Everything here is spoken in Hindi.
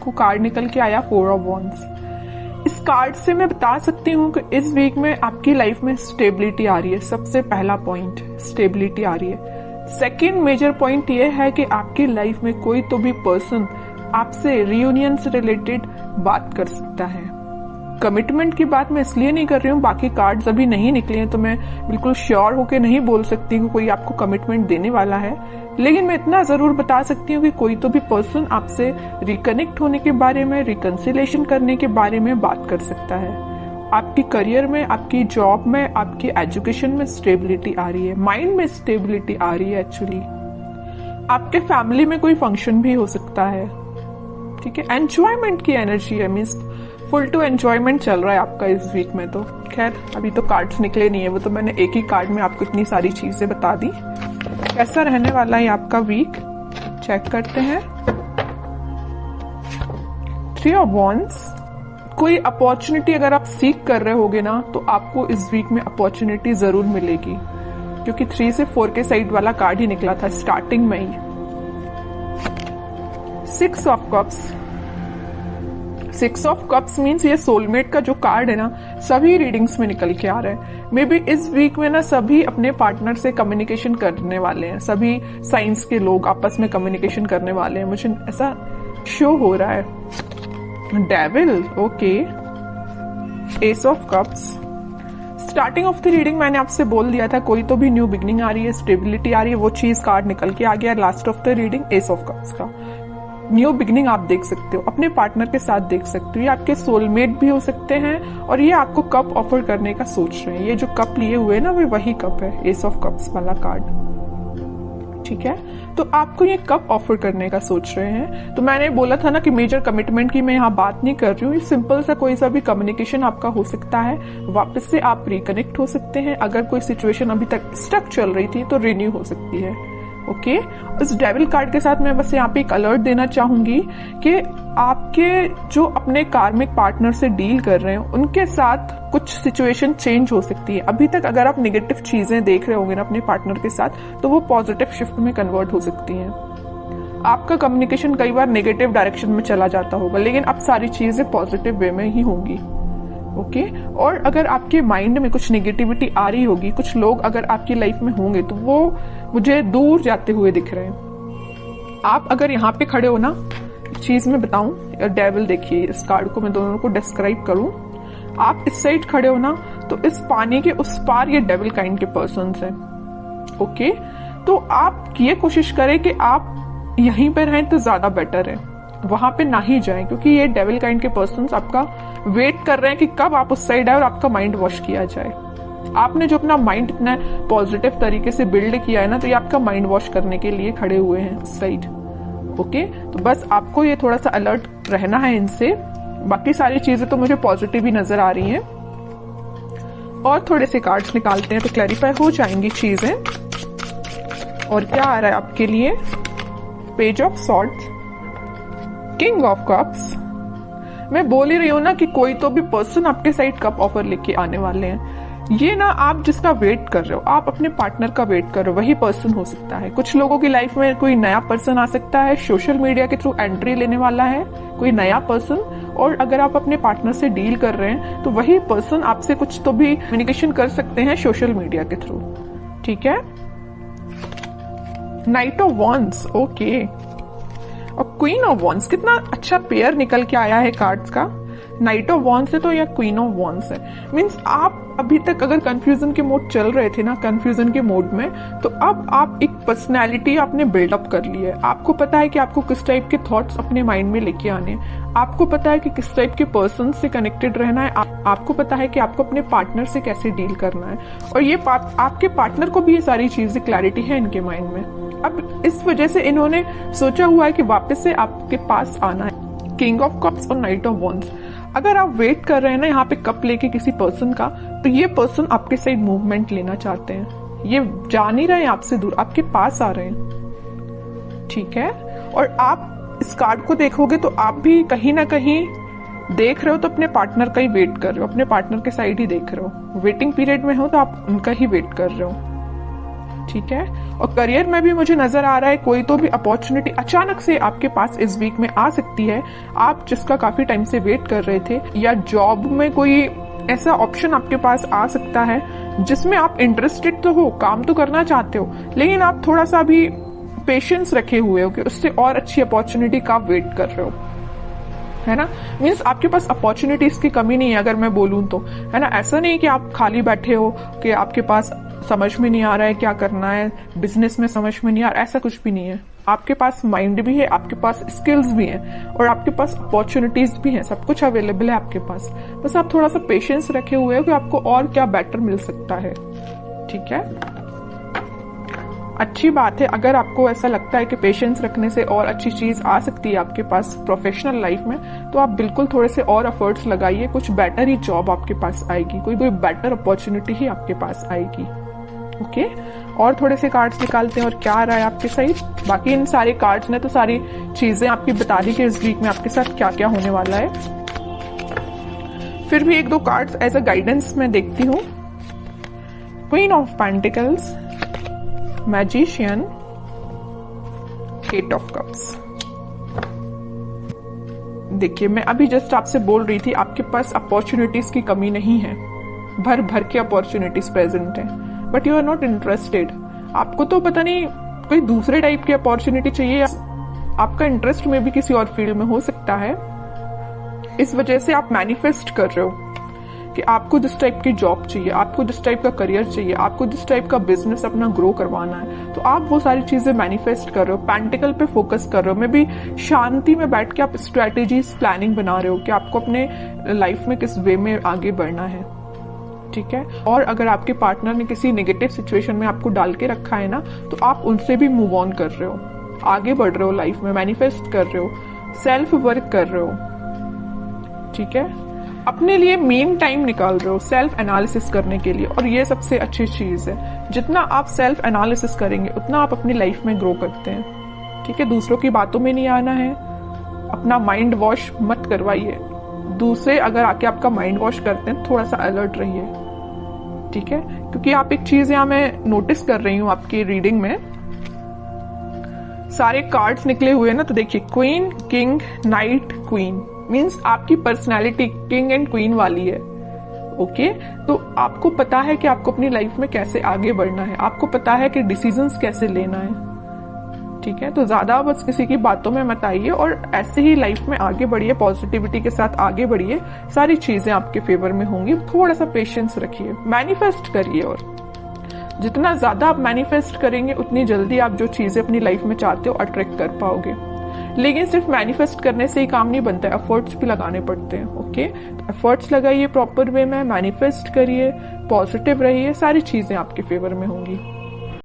आपको कार्ड निकल के आया 4 ऑफ वॉन्ड्स। इस कार्ड से मैं बता सकती हूँ कि इस वीक में आपकी लाइफ में स्टेबिलिटी आ रही है। सबसे पहला पॉइंट स्टेबिलिटी आ रही है। सेकेंड मेजर पॉइंट ये है कि आपकी लाइफ में कोई तो भी पर्सन आपसे रियूनियन से रिलेटेड बात कर सकता है। कमिटमेंट की बात मैं इसलिए नहीं कर रही हूँ, बाकी कार्ड्स अभी नहीं निकले हैं तो मैं बिल्कुल श्योर होके नहीं बोल सकती हूँ कोई आपको कमिटमेंट देने वाला है, लेकिन मैं इतना जरूर बता सकती हूँ कि कोई तो भी पर्सन आपसे रिकनेक्ट होने के बारे में, रिकंसिलेशन करने के बारे में बात कर सकता है। आपकी करियर में, आपकी जॉब में, आपकी एजुकेशन में स्टेबिलिटी आ रही है, माइंड में स्टेबिलिटी आ रही है। एक्चुअली आपके फैमिली में कोई फंक्शन भी हो सकता है, ठीक है। एंजॉयमेंट की एनर्जी है, मीन्स फुल टू एंजॉयमेंट चल रहा है आपका इस वीक में। तो खैर अभी तो कार्ड्स निकले नहीं है, वो तो मैंने एक ही कार्ड में आपको इतनी सारी चीजें बता दी। कैसा रहने वाला है आपका वीक, चेक करते हैं। 3 ऑफ वॉन्ड्स। कोई अपॉर्चुनिटी अगर आप सीख कर रहे होगे ना तो आपको इस वीक में अपॉर्चुनिटी जरूर मिलेगी, क्योंकि 3 से 4 के साइड वाला कार्ड ही निकला था स्टार्टिंग में ही। 6 of cups. 6 of cups means ये सोलमेट का जो कार्ड है ना, सभी रीडिंग्स में निकल के आ रहा है। मे बी इस वीक में ना सभी अपने पार्टनर से कम्युनिकेशन करने वाले हैं, सभी साइंस के लोग आपस में कम्युनिकेशन करने वाले हैं, मुझे ऐसा शो हो रहा है। Devil, okay. S of cups. Starting of the reading मैंने आपसे बोल दिया था कोई तो भी न्यू बिगनिंग आ रही है, स्टेबिलिटी आ रही है, वो चीज कार्ड निकल के आ गया। Last of the reading S of cups का न्यू बिगनिंग आप देख सकते हो, अपने पार्टनर के साथ देख सकते हो। ये आपके सोलमेट भी हो सकते हैं और ये आपको कप ऑफर करने का सोच रहे हैं। ये जो कप लिए हुए हैं ना, वो वही कप है, एस ऑफ कप्स वाला कार्ड, ठीक है। तो आपको ये कप ऑफर करने का सोच रहे हैं। तो मैंने बोला था ना कि मेजर कमिटमेंट की मैं यहाँ बात नहीं कर रही हूँ, सिंपल सा कोई सा भी कम्युनिकेशन आपका हो सकता है, वापस से आप रिकनेक्ट हो सकते हैं। अगर कोई सिचुएशन अभी तक स्टक चल रही थी तो रिन्यू हो सकती है, ओके। इस डेविल कार्ड के साथ मैं बस यहाँ पे एक अलर्ट देना चाहूंगी कि आपके जो अपने कार्मिक पार्टनर से डील कर रहे हैं उनके साथ कुछ सिचुएशन चेंज हो सकती है। अभी तक अगर आप नेगेटिव चीजें देख रहे होंगे ना अपने पार्टनर के साथ, तो वो पॉजिटिव शिफ्ट में कन्वर्ट हो सकती हैं। आपका कम्युनिकेशन कई बार नेगेटिव डायरेक्शन में चला जाता होगा, लेकिन अब सारी चीजें पॉजिटिव वे में ही होंगी, ओके। और अगर आपके माइंड में कुछ नेगेटिविटी आ रही होगी, कुछ लोग अगर आपकी लाइफ में होंगे तो वो मुझे दूर जाते हुए दिख रहे हैं। आप अगर यहाँ पे खड़े हो ना, चीज में बताऊं, डेविल देखिए, इस कार्ड को मैं दोनों को डिस्क्राइब करूं। आप इस साइड खड़े हो ना, तो इस पानी के उस पार ये डेविल काइंड के पर्सन्स हैं, ओके। तो आप ये कोशिश करें कि आप यहीं पे रहें तो ज्यादा बेटर है, वहां पे ना ही जाएं, क्योंकि ये डेविल काइंड के पर्सन्स आपका वेट कर रहे हैं कि कब आप उस साइड आए और आपका माइंड वॉश किया जाए। आपने जो अपना माइंड इतना पॉजिटिव तरीके से बिल्ड किया है ना, तो ये आपका माइंड वॉश करने के लिए खड़े हुए हैं उस साइड, ओके। तो बस आपको ये थोड़ा सा अलर्ट रहना है इनसे। बाकी सारी चीजें तो मुझे पॉजिटिव ही नजर आ रही हैं। और थोड़े से कार्ड्स निकालते हैं तो क्लैरिफाई हो जाएंगी चीजें। और क्या आ रहा है आपके लिए, page of swords, king of cups. मैं बोल ही रही हूं ना कि कोई तो भी पर्सन आपके साइड कप ऑफर लेके आने वाले हैं। ये ना आप जिसका वेट कर रहे हो, आप अपने पार्टनर का वेट कर रहे हो, वही पर्सन हो सकता है। कुछ लोगों की लाइफ में कोई नया पर्सन आ सकता है, सोशल मीडिया के थ्रू एंट्री लेने वाला है कोई नया पर्सन। और अगर आप अपने पार्टनर से डील कर रहे हैं तो वही पर्सन आपसे कुछ तो भी कम्युनिकेशन कर सकते हैं सोशल मीडिया के थ्रू, ठीक है। Night of wands, okay. और क्वीन ऑफ वॉन्ड्स, कितना अच्छा पेयर निकल के आया है कार्ड्स का। नाइट ऑफ वॉन्ड्स है तो या क्वीन ऑफ वॉन्ड्स है, मीन्स आप अभी तक अगर कंफ्यूजन के मोड चल रहे थे ना, कंफ्यूजन के मोड में, तो अब आप एक पर्सनैलिटी आपने बिल्डअप कर ली है। आपको पता है कि आपको किस टाइप के थॉट्स अपने माइंड में लेके आने, आपको पता है कि किस टाइप के पर्सन से कनेक्टेड रहना है, आपको पता है कि आपको अपने पार्टनर से कैसे डील करना है। और ये आपके पार्टनर को भी ये सारी चीजें क्लैरिटी है इनके माइंड में। अब इस वजह से इन्होंने सोचा हुआ है कि वापस से आपके पास आना है। किंग ऑफ कप्स और नाइट ऑफ वॉन्ड्स। अगर आप वेट कर रहे हैं ना यहाँ पे कप लेके किसी पर्सन का, तो ये पर्सन आपके साइड मूवमेंट लेना चाहते हैं। ये जा नहीं रहे हैं आपसे दूर, आपके पास आ रहे हैं, ठीक है। और आप इस कार्ड को देखोगे तो आप भी कहीं ना कहीं देख रहे हो तो अपने पार्टनर का ही वेट कर रहे हो, अपने पार्टनर के साइड ही देख रहे हो। वेटिंग पीरियड में हो तो आप उनका ही वेट कर रहे हो, ठीक है। और करियर में भी मुझे नजर आ रहा है कोई तो भी अपॉर्चुनिटी अचानक से आपके पास इस वीक में आ सकती है, आप जिसका काफी टाइम से वेट कर रहे थे, या जॉब में कोई ऐसा ऑप्शन आपके पास आ सकता है जिसमें आप इंटरेस्टेड तो हो, काम तो करना चाहते हो, लेकिन आप थोड़ा सा भी पेशेंस रखे हुए हो कि उससे और अच्छी अपॉर्चुनिटी का वेट कर रहे हो, है ना। मीन्स आपके पास अपॉर्चुनिटीज की कमी नहीं है अगर मैं बोलूं तो, है ना। ऐसा नहीं कि आप खाली बैठे हो कि आपके पास समझ में नहीं आ रहा है क्या करना है, बिजनेस में समझ में नहीं आ रहा, ऐसा कुछ भी नहीं है। आपके पास माइंड भी है, आपके पास स्किल्स भी हैं और आपके पास अपॉर्चुनिटीज भी हैं, सब कुछ अवेलेबल है आपके पास। बस आप थोड़ा सा पेशेंस रखे हुए हो कि आपको और क्या बेटर मिल सकता है, ठीक है। अच्छी बात है अगर आपको ऐसा लगता है कि पेशेंस रखने से और अच्छी चीज आ सकती है आपके पास प्रोफेशनल लाइफ में, तो आप बिल्कुल थोड़े से और एफर्ट्स लगाइए, कुछ बेटर ही जॉब आपके पास आएगी, कोई बेटर अपॉर्चुनिटी ही आपके पास आएगी। ओके, और थोड़े से कार्ड्स निकालते हैं और क्या आ रहा है आपके साइड। बाकी इन सारे कार्ड्स ने तो सारी चीजें आपकी बता दी कि इस वीक में आपके साथ क्या क्या होने वाला है। फिर भी एक दो कार्ड्स एज अ गाइडेंस मैं देखती हूँ। Queen of pentacles, magician, eight of cups. देखिए मैं अभी जस्ट आपसे बोल रही थी आपके पास अपॉर्चुनिटीज की कमी नहीं है, भर भर के अपॉर्चुनिटीज प्रेजेंट है, but you are not interested. आपको तो पता नहीं कोई दूसरे टाइप की अपॉर्चुनिटी चाहिए, आपका इंटरेस्ट में भी किसी और फील्ड में हो सकता है, इस वजह से आप मैनिफेस्ट कर रहे हो कि आपको जिस टाइप की जॉब चाहिए, आपको जिस टाइप का करियर चाहिए, आपको जिस टाइप का बिजनेस अपना ग्रो करवाना है, तो आप वो सारी चीजें मैनिफेस्ट कर रहे हो, पेंटिकल पे फोकस कर रहे हो। मैं भी शांति में बैठ के आप स्ट्रेटेजीज प्लानिंग बना रहे हो कि आपको अपने लाइफ में किस वे में आगे बढ़ना है, ठीक है। और अगर आपके पार्टनर ने किसी नेगेटिव सिचुएशन में आपको डाल के रखा है ना, तो आप उनसे भी मूव ऑन कर रहे हो, आगे बढ़ रहे हो लाइफ में, मैनिफेस्ट कर रहे हो, सेल्फ वर्क कर रहे हो, ठीक है। अपने लिए मेन टाइम निकाल रहे हो सेल्फ एनालिसिस करने के लिए, और ये सबसे अच्छी चीज है। जितना आप सेल्फ एनालिसिस करेंगे उतना आप अपनी लाइफ में ग्रो करते हैं, ठीक है। दूसरों की बातों में नहीं आना है, अपना माइंड वॉश मत करवाइए। दूसरे अगर आके आपका माइंड वॉश करते हैं थोड़ा सा अलर्ट रहिए, ठीक है। क्योंकि आप एक चीज यहाँ मैं नोटिस कर रही हूँ आपकी रीडिंग में, सारे कार्ड्स निकले हुए ना, तो देखिए queen, king, night, queen, means आपकी पर्सनैलिटी किंग एंड क्वीन वाली है। ओके, तो आपको पता है कि आपको अपनी लाइफ में कैसे आगे बढ़ना है, आपको पता है कि डिसीजंस कैसे लेना है, ठीक है। तो ज्यादा बस किसी की बातों में मत आइए और ऐसे ही लाइफ में आगे बढ़िए, पॉजिटिविटी के साथ आगे बढ़िए, सारी चीजें आपके फेवर में होंगी। थोड़ा सा पेशेंस रखिए, मैनिफेस्ट करिए, और जितना ज्यादा आप मैनिफेस्ट करेंगे उतनी जल्दी आप जो चीजें अपनी लाइफ में चाहते हो अट्रैक्ट कर पाओगे। लेकिन सिर्फ मैनिफेस्ट करने से ही काम नहीं बनता है, एफर्ट्स भी लगाने पड़ते हैं। ओके, एफर्ट्स लगाइए प्रॉपर वे में, मैनिफेस्ट करिए, पॉजिटिव रहिए, सारी चीजें आपके फेवर में होंगी।